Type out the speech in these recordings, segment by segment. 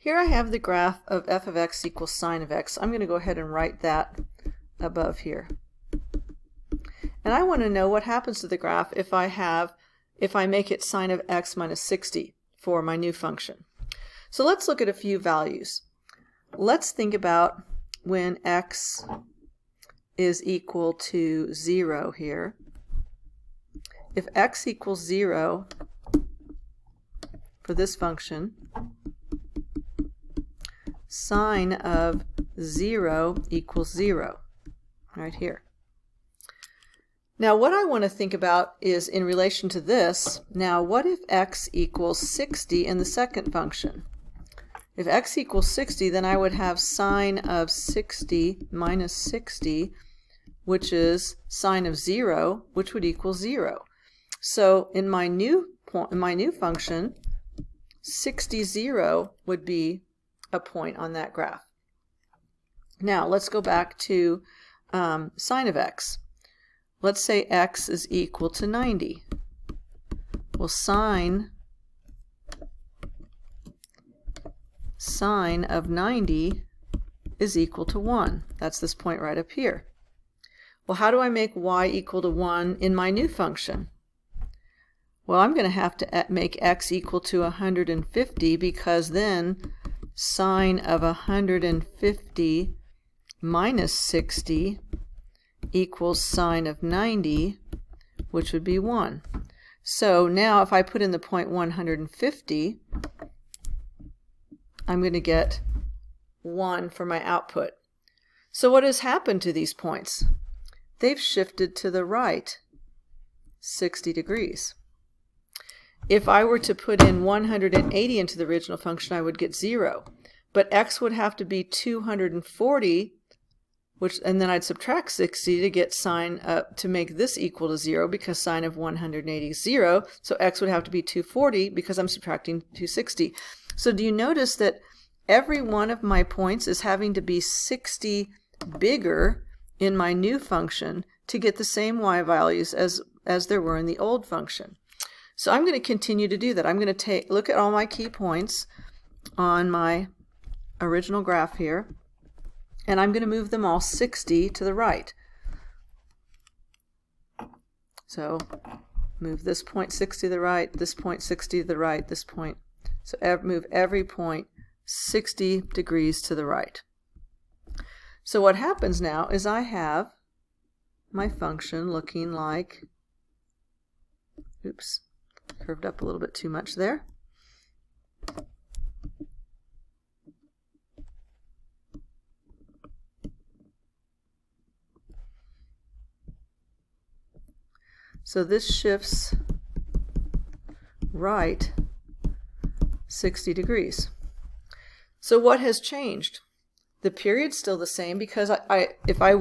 Here I have the graph of f of x equals sine of x. I'm going to go ahead and write that above here. And I want to know what happens to the graph if I make it sine of x minus 60 for my new function. So let's look at a few values. Let's think about when x is equal to 0 here. If x equals 0 for this function, sine of 0 equals 0, right here. Now what I want to think about is in relation to this, now what if x equals 60 in the second function? If x equals 60, then I would have sine of 60 minus 60, which is sine of 0, which would equal 0. So in my new function, 60, 0 would be a point on that graph. Now let's go back to sine of x. Let's say x is equal to 90. Well, sine of 90 is equal to 1. That's this point right up here. Well, how do I make y equal to 1 in my new function? Well, I'm going to have to make x equal to 150, because then sine of 150 minus 60 equals sine of 90, which would be 1. So now if I put in the point 150, I'm going to get 1 for my output. So what has happened to these points? They've shifted to the right 60 degrees. If I were to put in 180 into the original function, I would get 0. But x would have to be 240, and then I'd subtract 60 to get sine to make this equal to 0, because sine of 180 is 0. So x would have to be 240 because I'm subtracting 260. So do you notice that every one of my points is having to be 60 bigger in my new function to get the same y values as there were in the old function? So I'm going to continue to do that. I'm going to look at all my key points on my original graph here, and I'm going to move them all 60 to the right. So move this point 60 to the right, this point 60 to the right, this point. So move every point 60 degrees to the right. So what happens now is I have my function looking like, oops, curved up a little bit too much there. So this shifts right 60 degrees. So what has changed? The period's still the same, because if I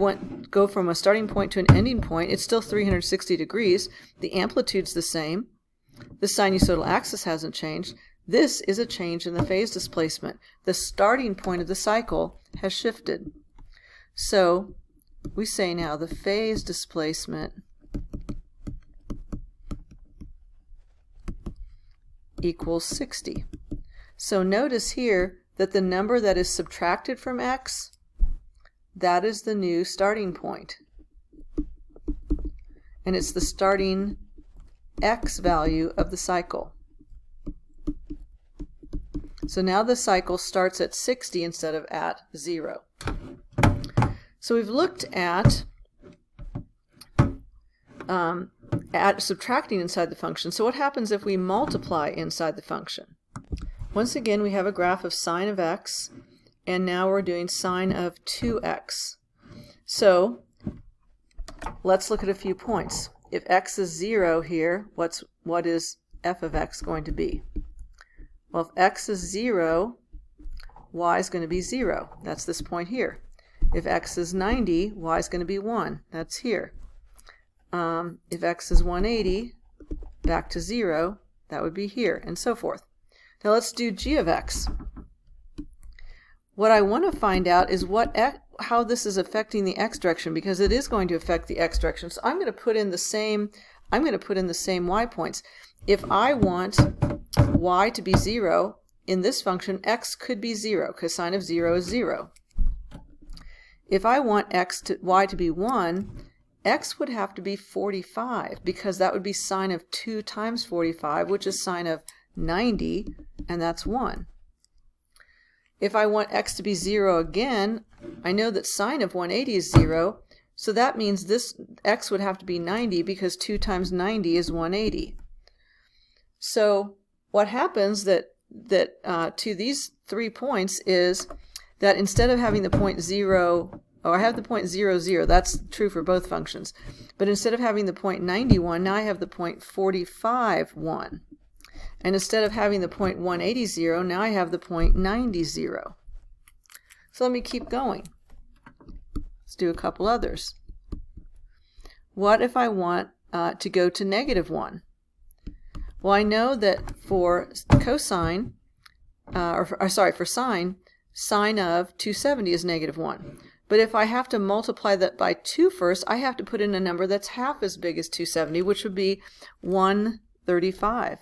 go from a starting point to an ending point, it's still 360 degrees. The amplitude's the same. The sinusoidal axis hasn't changed. This is a change in the phase displacement. The starting point of the cycle has shifted. So we say now the phase displacement equals 60. So notice here that the number that is subtracted from x, that is the new starting point. And it's the starting x value of the cycle. So now the cycle starts at 60 instead of at 0. So we've looked at subtracting inside the function. So what happens if we multiply inside the function? Once again, we have a graph of sine of x, and now we're doing sine of 2x. So let's look at a few points. If x is 0 here, what is f of x going to be? Well, if x is 0, y is going to be 0. That's this point here. If x is 90, y is going to be 1. That's here. If x is 180, back to 0, that would be here, and so forth. Now let's do g of x. What I want to find out is how this is affecting the x direction, because it is going to affect the x direction. So I'm going to put in the same y points. If I want y to be 0, in this function, x could be 0. Cosine of 0 is 0. If I want y to be 1, x would have to be 45, because that would be sine of 2 times 45, which is sine of 90, and that's 1. If I want x to be 0 again, I know that sine of 180 is 0, so that means this x would have to be 90, because 2 times 90 is 180. So what happens to these 3 points is that instead of having the point 0, I have the point 0, 0, that's true for both functions, but instead of having the point 91, now I have the point 45, 1. And instead of having the point 180, 0, now I have the point 90, 0. So let me keep going. Let's do a couple others. What if I want to go to negative 1? Well, I know that for cosine, for sine, sine of 270 is negative 1. But if I have to multiply that by 2 first, I have to put in a number that's half as big as 270, which would be 135.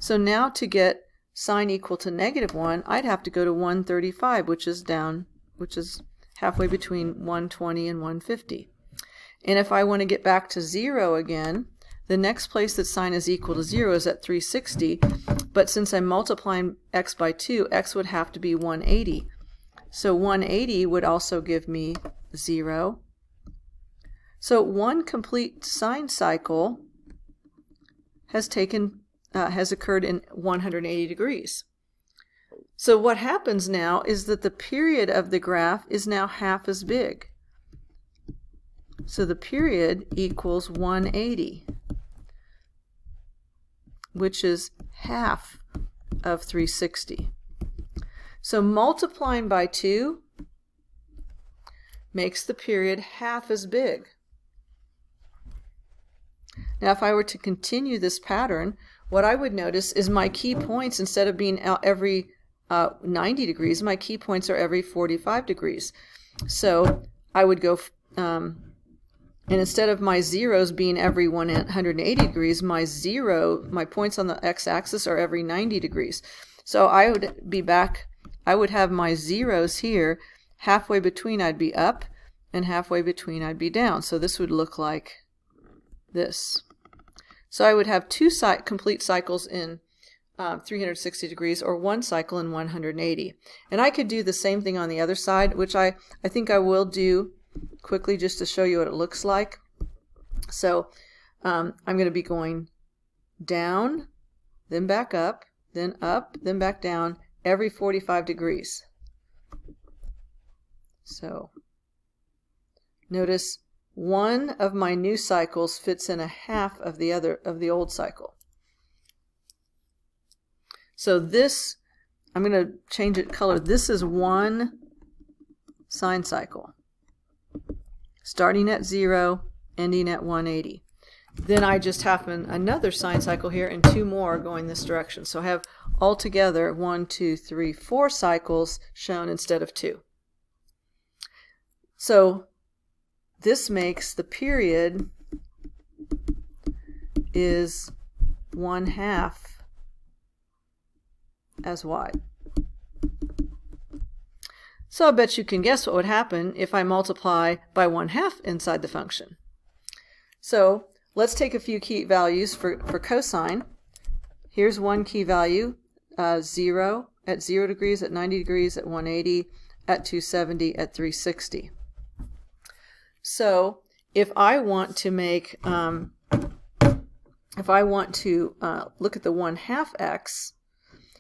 So now to get sine equal to negative 1, I'd have to go to 135, which is halfway between 120 and 150. And if I want to get back to 0 again, the next place that sine is equal to 0 is at 360, but since I'm multiplying x by 2, x would have to be 180. So 180 would also give me 0. So one complete sine cycle has occurred in 180 degrees. So what happens now is that the period of the graph is now half as big. So the period equals 180, which is half of 360. So multiplying by 2 makes the period half as big. Now if I were to continue this pattern, what I would notice is my key points, instead of being every 90 degrees, my key points are every 45 degrees. So I would go, and instead of my zeros being every 180 degrees, my points on the x-axis are every 90 degrees. So I would have my zeros here, halfway between I'd be up, and halfway between I'd be down. So this would look like this. So I would have 2 complete cycles in 360 degrees, or 1 cycle in 180. And I could do the same thing on the other side, which I think I will do quickly just to show you what it looks like. So I'm going to be going down, then back up, then back down, every 45 degrees. So notice one of my new cycles fits in a half of the old cycle. So this, I'm going to change it color. This is one sine cycle, starting at 0, ending at 180. Then I just have another sine cycle here and 2 more going this direction. So I have altogether 1, 2, 3, 4 cycles shown instead of 2. So this makes the period is 1/2 as wide. So I bet you can guess what would happen if I multiply by 1/2 inside the function. So let's take a few key values for cosine. Here's one key value, 0 at 0 degrees, at 90 degrees, at 180, at 270, at 360. So if I want to make, if I want to look at the 1/2 x,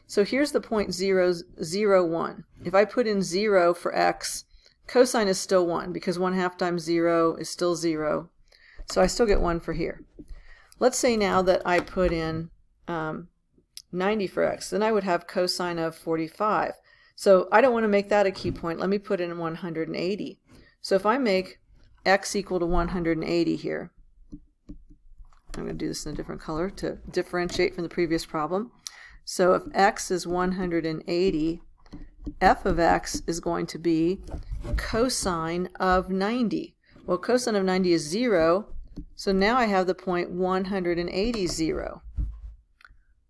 so here's the point 0, 0, 1. If I put in 0 for x, cosine is still 1, because 1/2 times 0 is still 0. So I still get 1 for here. Let's say now that I put in 90 for x, then I would have cosine of 45. So I don't want to make that a key point. Let me put in 180. So if I make x equal to 180 here, I'm going to do this in a different color to differentiate from the previous problem. So if x is 180, f of x is going to be cosine of 90. Well, cosine of 90 is 0, so now I have the point 180, 0.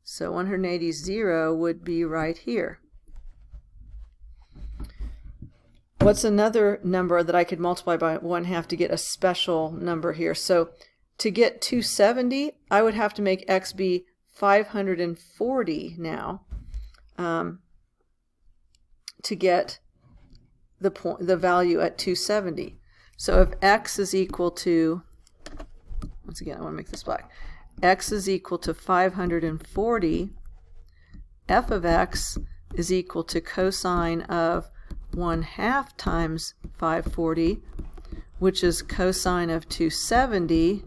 So 180, 0 would be right here. What's another number that I could multiply by 1/2 to get a special number here? So to get 270, I would have to make x be 540 now to get the value at 270. So if x is equal to, once again, I want to make this black, x is equal to 540, f of x is equal to cosine of 1/2 times 540, which is cosine of 270,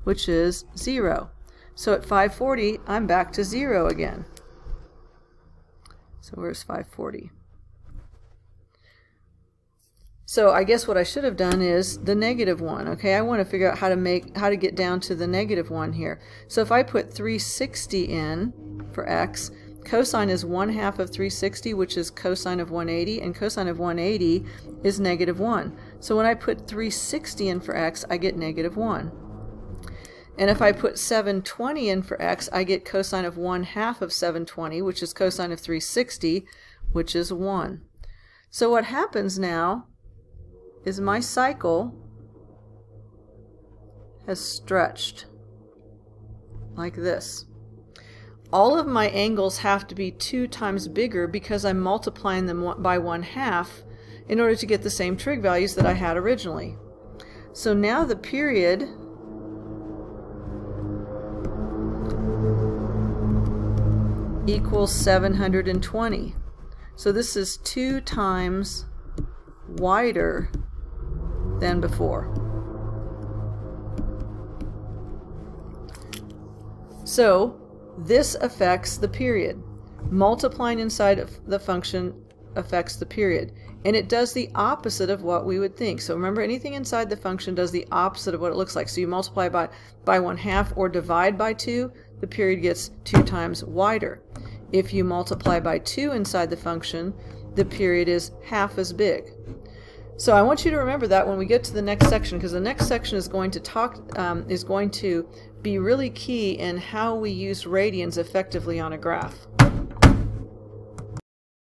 which is 0. So at 540, I'm back to 0 again. So where's 540? So I guess what I should have done is the -1. Okay, I want to figure out how to get down to the -1 here. So if I put 360 in for x, cosine is 1/2 of 360, which is cosine of 180, and cosine of 180 is -1. So when I put 360 in for x, I get -1. And if I put 720 in for x, I get cosine of 1/2 of 720, which is cosine of 360, which is 1. So what happens now is my cycle has stretched like this. All of my angles have to be 2 times bigger because I'm multiplying them by 1/2 in order to get the same trig values that I had originally. So now the period equals 720. So this is 2 times wider than before. So this affects the period. Multiplying inside of the function affects the period. And it does the opposite of what we would think. So remember, anything inside the function does the opposite of what it looks like. So you multiply by 1/2 or divide by 2, the period gets 2 times wider. If you multiply by 2 inside the function, the period is half as big. So I want you to remember that when we get to the next section, because the next section is going to be really key in how we use radians effectively on a graph.